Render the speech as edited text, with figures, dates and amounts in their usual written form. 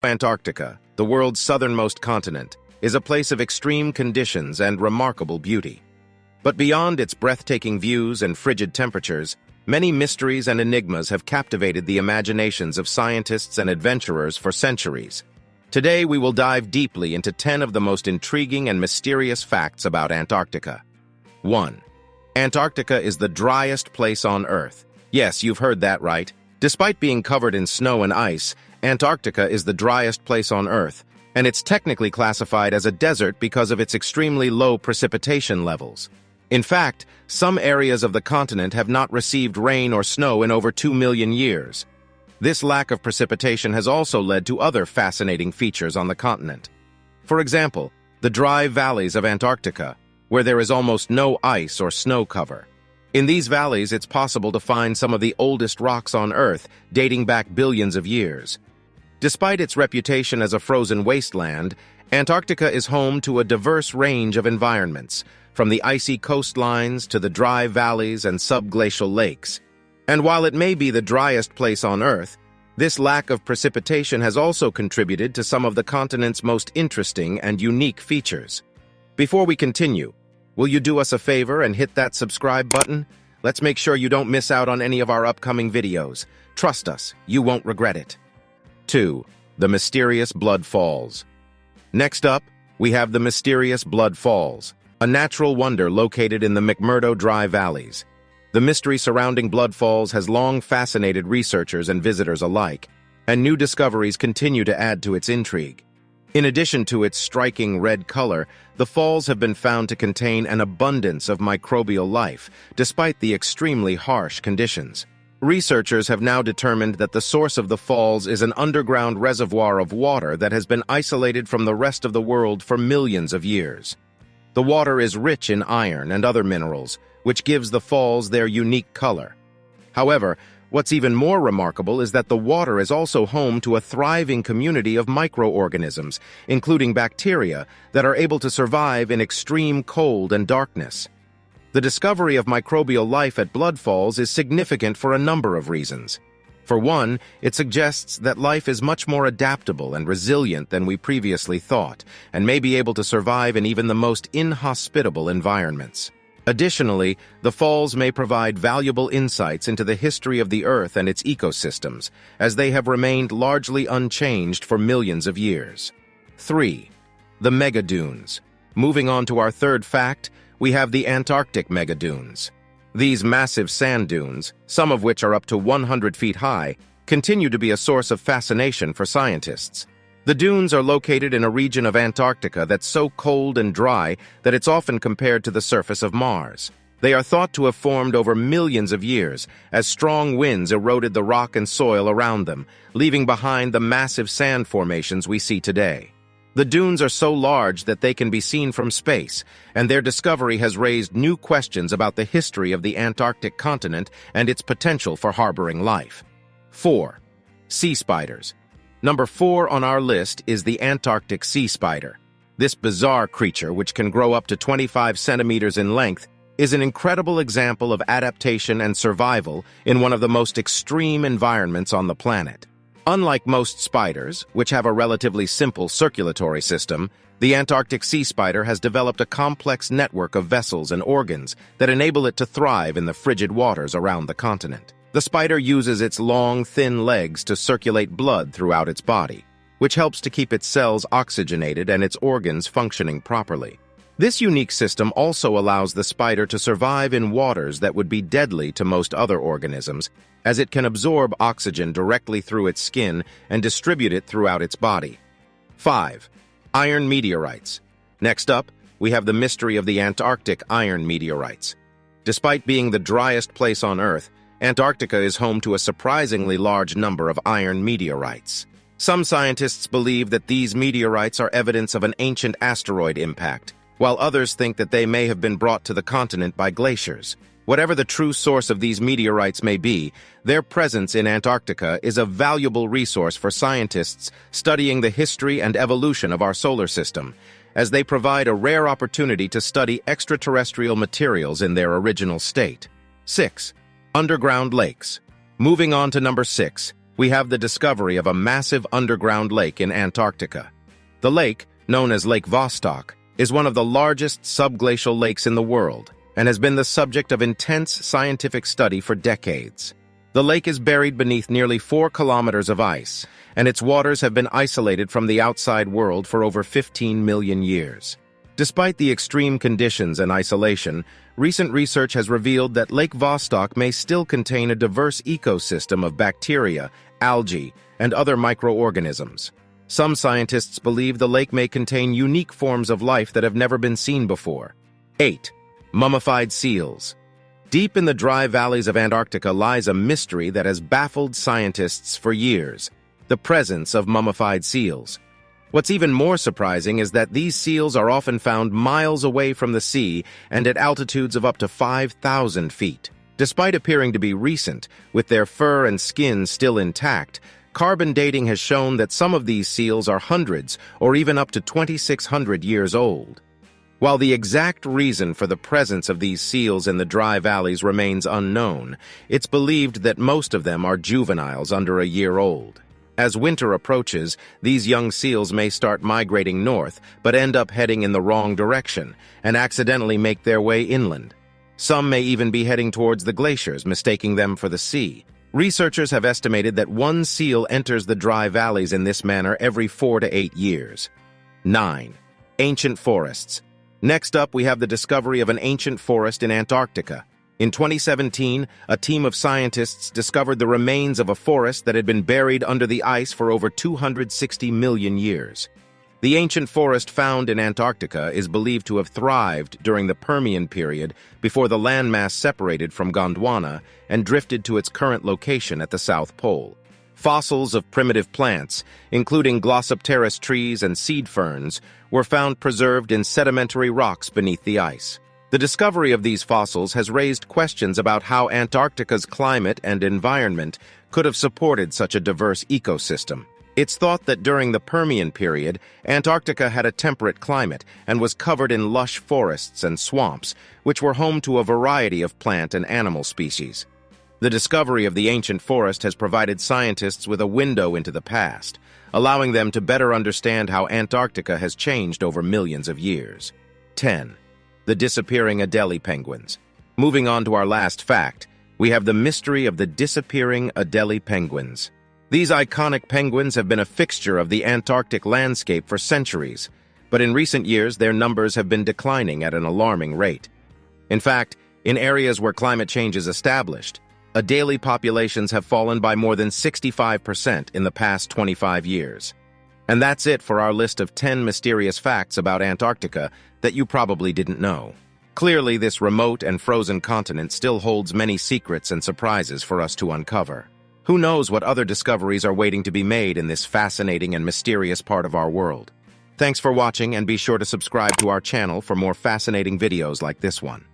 Antarctica, the world's southernmost continent, is a place of extreme conditions and remarkable beauty. But beyond its breathtaking views and frigid temperatures, many mysteries and enigmas have captivated the imaginations of scientists and adventurers for centuries. Today, we will dive deeply into 10 of the most intriguing and mysterious facts about Antarctica. 1. Antarctica is the driest place on Earth. Yes, you've heard that right. Despite being covered in snow and ice, Antarctica is the driest place on Earth, and it's technically classified as a desert because of its extremely low precipitation levels. In fact, some areas of the continent have not received rain or snow in over 2 million years. This lack of precipitation has also led to other fascinating features on the continent. For example, the dry valleys of Antarctica, where there is almost no ice or snow cover. In these valleys, it's possible to find some of the oldest rocks on Earth, dating back billions of years. Despite its reputation as a frozen wasteland, Antarctica is home to a diverse range of environments, from the icy coastlines to the dry valleys and subglacial lakes. And while it may be the driest place on Earth, this lack of precipitation has also contributed to some of the continent's most interesting and unique features. Before we continue, will you do us a favor and hit that subscribe button? Let's make sure you don't miss out on any of our upcoming videos. Trust us, you won't regret it. 2. The mysterious Blood Falls. Next up, we have the mysterious Blood Falls, a natural wonder located in the McMurdo Dry Valleys. The mystery surrounding Blood Falls has long fascinated researchers and visitors alike, and new discoveries continue to add to its intrigue. In addition to its striking red color, the falls have been found to contain an abundance of microbial life, despite the extremely harsh conditions. Researchers have now determined that the source of the falls is an underground reservoir of water that has been isolated from the rest of the world for millions of years. The water is rich in iron and other minerals, which gives the falls their unique color. However, what's even more remarkable is that the water is also home to a thriving community of microorganisms, including bacteria, that are able to survive in extreme cold and darkness. The discovery of microbial life at Blood Falls is significant for a number of reasons. For one, it suggests that life is much more adaptable and resilient than we previously thought, and may be able to survive in even the most inhospitable environments. Additionally, the falls may provide valuable insights into the history of the Earth and its ecosystems, as they have remained largely unchanged for millions of years. 3. The megadunes. Moving on to our third fact, we have the Antarctic megadunes. These massive sand dunes, some of which are up to 100 feet high, continue to be a source of fascination for scientists. The dunes are located in a region of Antarctica that's so cold and dry that it's often compared to the surface of Mars. They are thought to have formed over millions of years as strong winds eroded the rock and soil around them, leaving behind the massive sand formations we see today. The dunes are so large that they can be seen from space, and their discovery has raised new questions about the history of the Antarctic continent and its potential for harboring life. 4. Sea spiders. Number 4 on our list is the Antarctic sea spider. This bizarre creature, which can grow up to 25 centimeters in length, is an incredible example of adaptation and survival in one of the most extreme environments on the planet. Unlike most spiders, which have a relatively simple circulatory system, the Antarctic sea spider has developed a complex network of vessels and organs that enable it to thrive in the frigid waters around the continent. The spider uses its long, thin legs to circulate blood throughout its body, which helps to keep its cells oxygenated and its organs functioning properly. This unique system also allows the spider to survive in waters that would be deadly to most other organisms, as it can absorb oxygen directly through its skin and distribute it throughout its body. 5. Iron meteorites. Next up, we have the mystery of the Antarctic iron meteorites. Despite being the driest place on Earth, Antarctica is home to a surprisingly large number of iron meteorites. Some scientists believe that these meteorites are evidence of an ancient asteroid impact, while others think that they may have been brought to the continent by glaciers. Whatever the true source of these meteorites may be, their presence in Antarctica is a valuable resource for scientists studying the history and evolution of our solar system, as they provide a rare opportunity to study extraterrestrial materials in their original state. 6. Underground lakes. Moving on to number 6, we have the discovery of a massive underground lake in Antarctica. The lake, known as Lake Vostok, is one of the largest subglacial lakes in the world and has been the subject of intense scientific study for decades. The lake is buried beneath nearly 4 kilometers of ice, and its waters have been isolated from the outside world for over 15 million years. Despite the extreme conditions and isolation, recent research has revealed that Lake Vostok may still contain a diverse ecosystem of bacteria, algae, and other microorganisms. Some scientists believe the lake may contain unique forms of life that have never been seen before. 8. Mummified seals. Deep in the dry valleys of Antarctica lies a mystery that has baffled scientists for years: the presence of mummified seals. What's even more surprising is that these seals are often found miles away from the sea and at altitudes of up to 5,000 feet. Despite appearing to be recent, with their fur and skin still intact, carbon dating has shown that some of these seals are hundreds or even up to 2,600 years old. While the exact reason for the presence of these seals in the dry valleys remains unknown, it's believed that most of them are juveniles under a year old. As winter approaches, these young seals may start migrating north, but end up heading in the wrong direction and accidentally make their way inland. Some may even be heading towards the glaciers, mistaking them for the sea. Researchers have estimated that one seal enters the dry valleys in this manner every 4 to 8 years. 9. Ancient forests. Next up, we have the discovery of an ancient forest in Antarctica. In 2017, a team of scientists discovered the remains of a forest that had been buried under the ice for over 260 million years. The ancient forest found in Antarctica is believed to have thrived during the Permian period before the landmass separated from Gondwana and drifted to its current location at the South Pole. Fossils of primitive plants, including Glossopteris trees and seed ferns, were found preserved in sedimentary rocks beneath the ice. The discovery of these fossils has raised questions about how Antarctica's climate and environment could have supported such a diverse ecosystem. It's thought that during the Permian period, Antarctica had a temperate climate and was covered in lush forests and swamps, which were home to a variety of plant and animal species. The discovery of the ancient forest has provided scientists with a window into the past, allowing them to better understand how Antarctica has changed over millions of years. 10. The disappearing ADÉLIE penguins. Moving on to our last fact, we have the mystery of the disappearing ADÉLIE penguins. These iconic penguins have been a fixture of the Antarctic landscape for centuries, but in recent years their numbers have been declining at an alarming rate. In fact, in areas where climate change is established, ADÉLIE populations have fallen by more than 65% in the past 25 years. And that's it for our list of 10 mysterious facts about Antarctica that you probably didn't know. Clearly, this remote and frozen continent still holds many secrets and surprises for us to uncover. Who knows what other discoveries are waiting to be made in this fascinating and mysterious part of our world? Thanks for watching, and be sure to subscribe to our channel for more fascinating videos like this one.